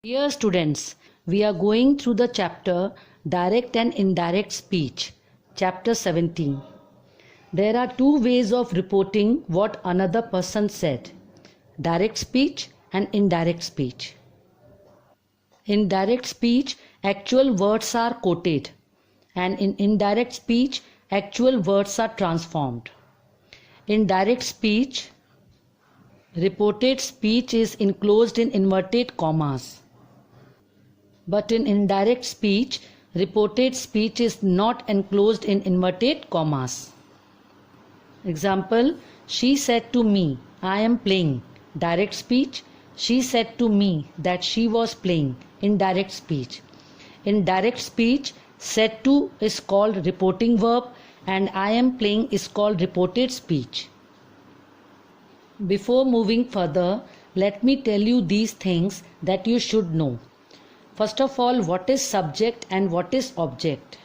Dear students, we are going through the chapter Direct and Indirect Speech, chapter 17. There are two ways of reporting what another person said: direct speech and indirect speech. In direct speech, actual words are quoted, and in indirect speech, actual words are transformed. In direct speech, reported speech is enclosed in inverted commas. But in indirect speech, reported speech is not enclosed in inverted commas. Example, she said to me, I am playing. Direct speech, she said to me that she was playing. Indirect speech. In direct speech, said to is called reporting verb and I am playing is called reported speech. Before moving further, let me tell you these things that you should know. First of all, what is subject and what is object?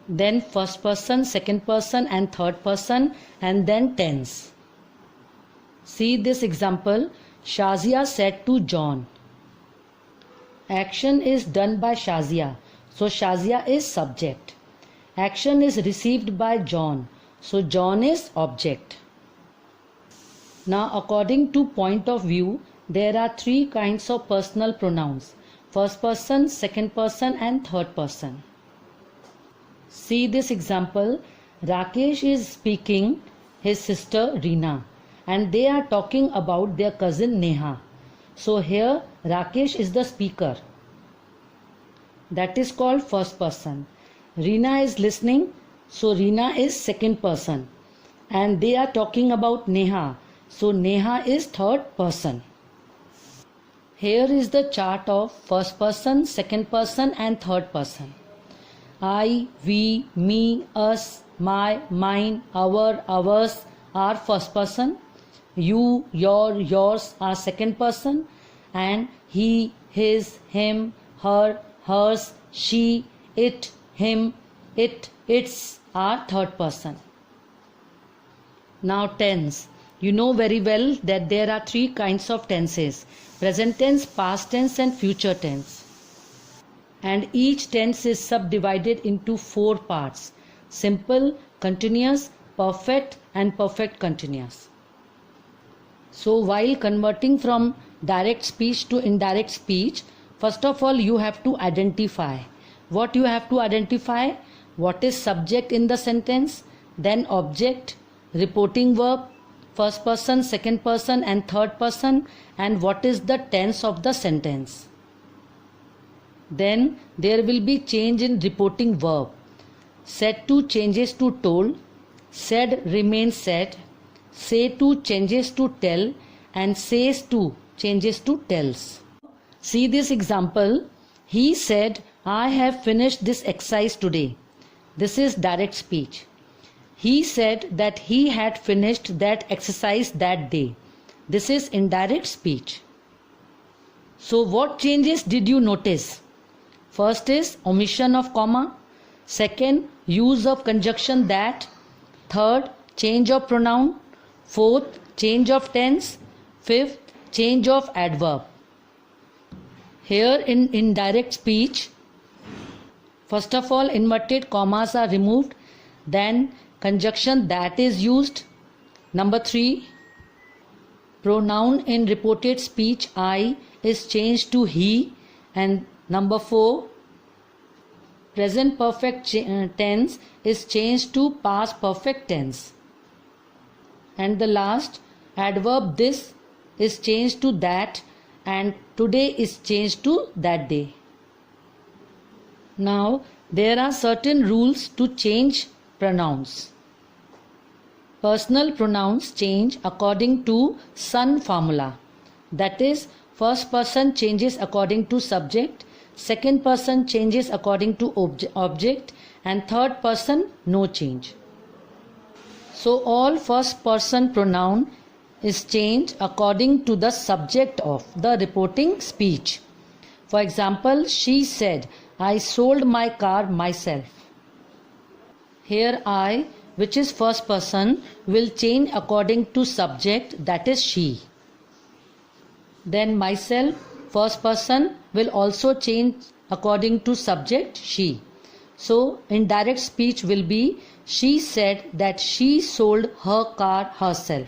Then first person, second person and third person, and then tense. See this example. Shazia said to John. Action is done by Shazia, so Shazia is subject. Action is received by John, so John is object. Now, according to point of view, there are three kinds of personal pronouns: first person, second person and third person. See this example. Rakesh is speaking his sister Reena and they are talking about their cousin Neha. So here Rakesh is the speaker. That is called first person. Reena is listening, so Reena is second person. And they are talking about Neha, so Neha is third person. Here is the chart of first person, second person and third person. I, we, me, us, my, mine, our, ours are first person. You, your, yours are second person. And he, his, him, her, hers, she, it, him, it, its are third person. Now tense. You know very well that there are three kinds of tenses: present tense, past tense and future tense. And each tense is subdivided into four parts: simple, continuous, perfect and perfect continuous. So while converting from direct speech to indirect speech, first of all you have to identify. What you have to identify? What is subject in the sentence, then object, reporting verb, first person, second person and third person, and what is the tense of the sentence. Then there will be change in reporting verb. Said to changes to told, said remains said, say to changes to tell and says to changes to tells. See this example. He said, I have finished this exercise today. This is direct speech. He said that he had finished that exercise that day. This is indirect speech. So what changes did you notice? First is omission of comma. Second, use of conjunction that. Third, change of pronoun. Fourth, change of tense. Fifth, change of adverb. Here in indirect speech, first of all inverted commas are removed. Then conjunction that is used. Number 3, pronoun in reported speech I is changed to he. And number 4, present perfect tense is changed to past perfect tense. And the last, adverb this is changed to that and today is changed to that day. Now there are certain rules to change pronouns. Personal pronouns change according to Sun formula. That is, first person changes according to subject, second person changes according to object and third person no change. So all first person pronoun is changed according to the subject of the reporting speech. For example, she said, I sold my car myself. Here I, which is first person, will change according to subject, that is she. Then myself, first person will also change according to subject she. So indirect speech will be she said that she sold her car herself.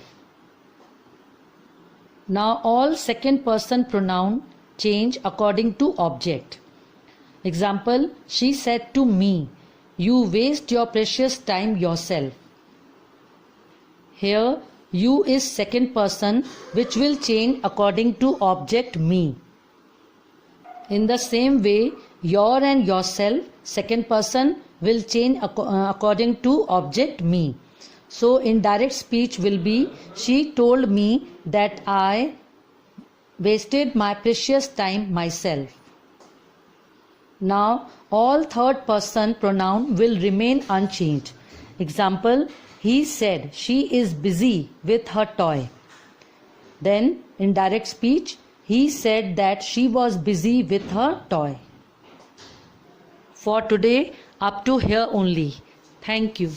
Now all second person pronoun change according to object. Example, she said to me, you waste your precious time yourself. Here you is second person which will change according to object me. In the same way, your and yourself second person will change according to object me. So indirect speech will be she told me that I wasted my precious time myself. Now all third person pronoun will remain unchanged. Example, he said she is busy with her toy. Then indirect speech, he said that she was busy with her toy. For today, up to here only. Thank you.